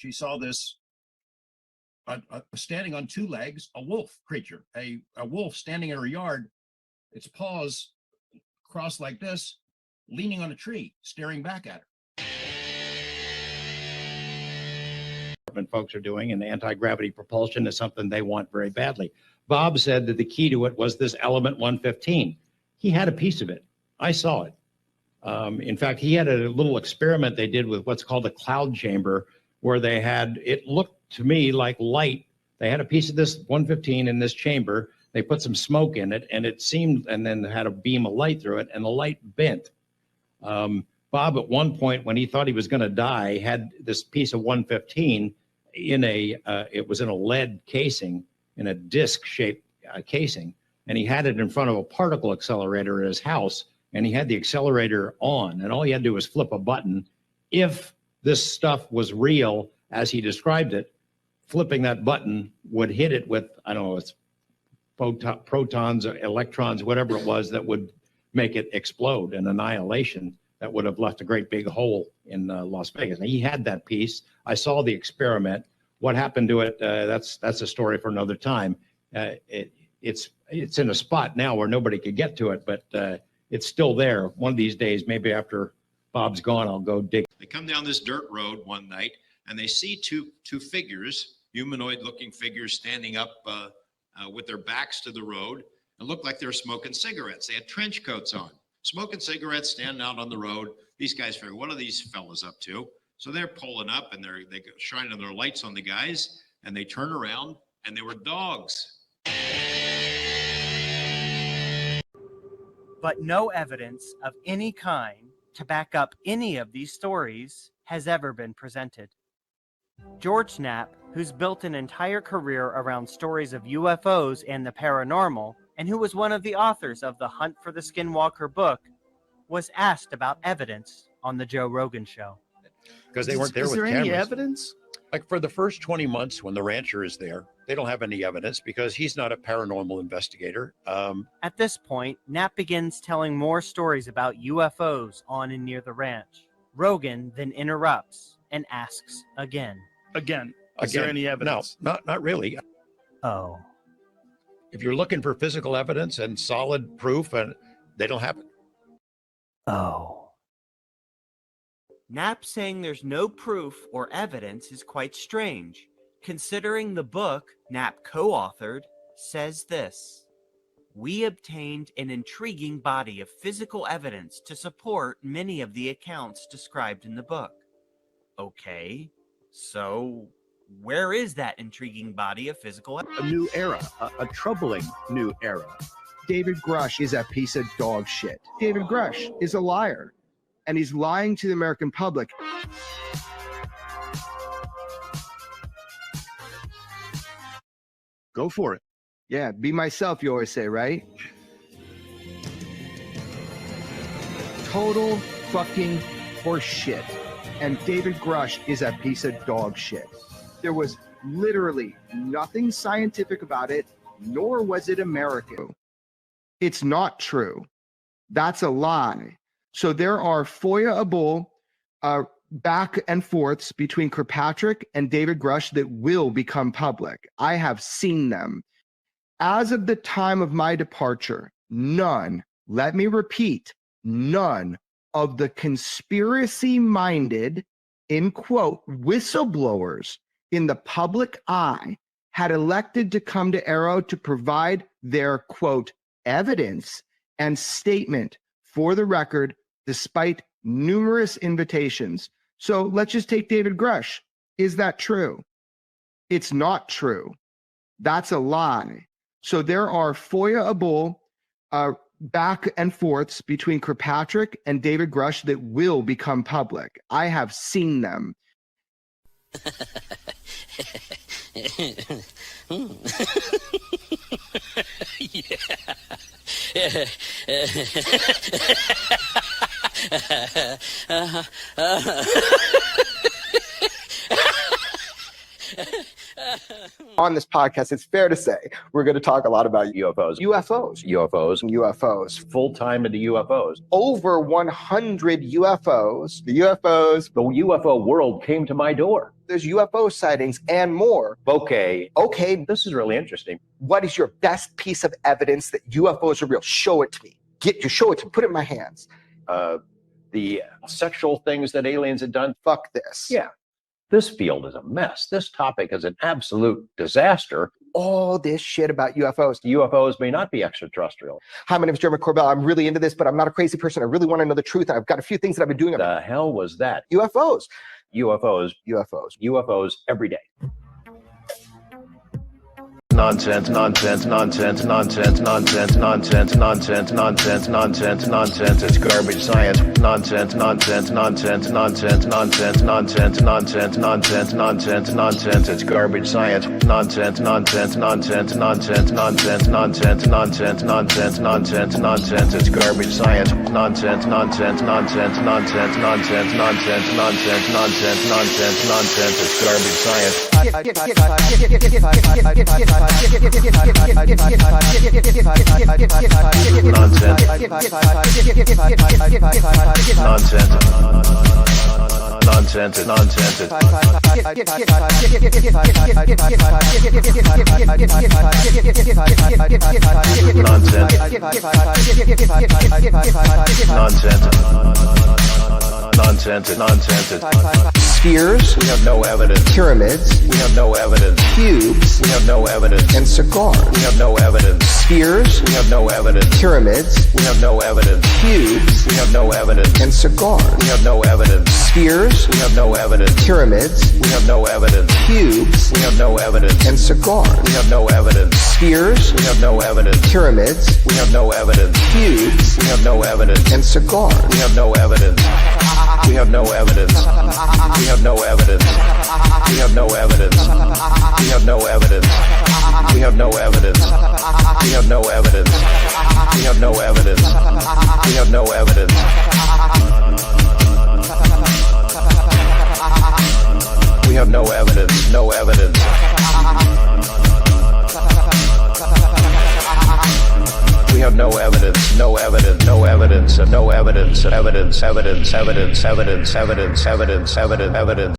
she saw this standing on two legs, a wolf creature, a wolf standing in her yard, its paws crossed like this, leaning on a tree, staring back at her. Folks are doing, and anti-gravity propulsion is something they want very badly. Bob said that the key to it was this element 115. He had a piece of it. I saw it. In fact, he had a little experiment they did with what's called a cloud chamber, where they had, it looked to me like light. They had a piece of this 115 in this chamber. They put some smoke in it, and it seemed, and then had a beam of light through it, and the light bent. Bob, at one point, when he thought he was going to die, had this piece of 115 in it was in a lead casing, in a disc-shaped casing, and he had it in front of a particle accelerator at his house, and he had the accelerator on, and all he had to do was flip a button. If this stuff was real, as he described it, flipping that button would hit it with, I don't know, it's protons or electrons, whatever it was, that would make it explode, an annihilation that would have left a great big hole in Las Vegas. And he had that piece. I saw the experiment. What happened to it, that's a story for another time. It's in a spot now where nobody could get to it, but it's still there. One of these days, maybe after Bob's gone, I'll go dig. They come down this dirt road one night, and they see two figures, humanoid-looking figures, standing up with their backs to the road, and looked like they were smoking cigarettes. They had trench coats on, smoking cigarettes, standing out on the road. These guys figure, what are these fellas up to? So they're pulling up, and they go shining their lights on the guys, and they turn around, and they were dogs. But no evidence of any kind to back up any of these stories has ever been presented. George Knapp, who's built an entire career around stories of UFOs and the paranormal, and who was one of the authors of the Hunt for the Skinwalker book, was asked about evidence on the Joe Rogan show. Because they weren't there with cameras. Is there any evidence? Like for the first 20 months when the rancher is there, they don't have any evidence because he's not a paranormal investigator. At this point, Knapp begins telling more stories about UFOs on and near the ranch. Rogan then interrupts and asks again. Is there any evidence? No, not really. Oh. If you're looking for physical evidence and solid proof, and they don't have it. Oh. Knapp saying there's no proof or evidence is quite strange, considering the book Knapp co-authored says this: we obtained an intriguing body of physical evidence to support many of the accounts described in the book. Okay, so where is that intriguing body of physical evidence? A new era, a troubling new era. David Grush is a piece of dog shit. David Grush is a liar, and he's lying to the American public. Go for it. Yeah, be myself, you always say, right? Total fucking horse shit. And David Grush is a piece of dog shit. There was literally nothing scientific about it, nor was it American. It's not true. That's a lie. So there are foiable back and forths between Kirkpatrick and David Grush that will become public. I have seen them. As of the time of my departure, none, let me repeat, none of the conspiracy-minded, in quote, whistleblowers in the public eye had elected to come to Arrow to provide their, quote, evidence and statement for the record, despite numerous invitations. So let's just take David Grush. Is that true? It's not true. That's a lie. So there are foiable back and forths between Kirkpatrick and David Grush that will become public. I have seen them. Yeah. On this podcast, it's fair to say we're going to talk a lot about UFOs. UFOs. UFOs. UFOs. Full-time into UFOs. Over 100 UFOs. The UFOs. The UFO world came to my door. There's UFO sightings and more. Okay. Okay, This is really interesting. what is your best piece of evidence that UFOs are real? Show it to me. Show it to me. Put it in my hands. The sexual things that aliens had done. Fuck this. Yeah. This field is a mess. This topic is an absolute disaster. All this shit about UFOs. UFOs may not be extraterrestrial. Hi, my name is Jeremy Corbell. I'm really into this, but I'm not a crazy person. I really want to know the truth. I've got a few things that I've been doing about The hell was that? UFOs. UFOs. UFOs. UFOs every day. Nonsense, nonsense, nonsense, nonsense, nonsense, nonsense, nonsense, nonsense, nonsense, nonsense. It's garbage science. Nonsense, nonsense, nonsense, nonsense, nonsense, nonsense, nonsense, nonsense, nonsense, nonsense. It's garbage science. Nonsense, nonsense, nonsense, nonsense, nonsense, nonsense, nonsense, nonsense, nonsense, nonsense. It's garbage science. Nonsense, nonsense, nonsense, nonsense, nonsense, nonsense, nonsense, nonsense, nonsense, nonsense. It's garbage science. Nonsense, nonsense. Nonsense, nonsense. Spheres. We have no evidence. Pyramids. We have no evidence. Cubes. We have no evidence. And cigars. We have no evidence. Spheres. We have no evidence. Pyramids. We have no evidence. Cubes. We have no evidence. And cigars. We have no evidence. Spheres. We have no evidence. Pyramids. We have no evidence. Cubes. We have no evidence. And cigars. We have no evidence. Spheres. We have no evidence. Pyramids. We have no evidence. Cubes. We have no evidence. And cigars. We have no evidence. We have no evidence. We have no evidence. We have no evidence. We have no evidence. We have no evidence. We have no evidence. We have no evidence. We have no evidence. We have no evidence. No evidence. We have no evidence, no evidence, no evidence, no evidence, evidence, evidence, evidence, evidence, evidence, evidence, evidence, evidence.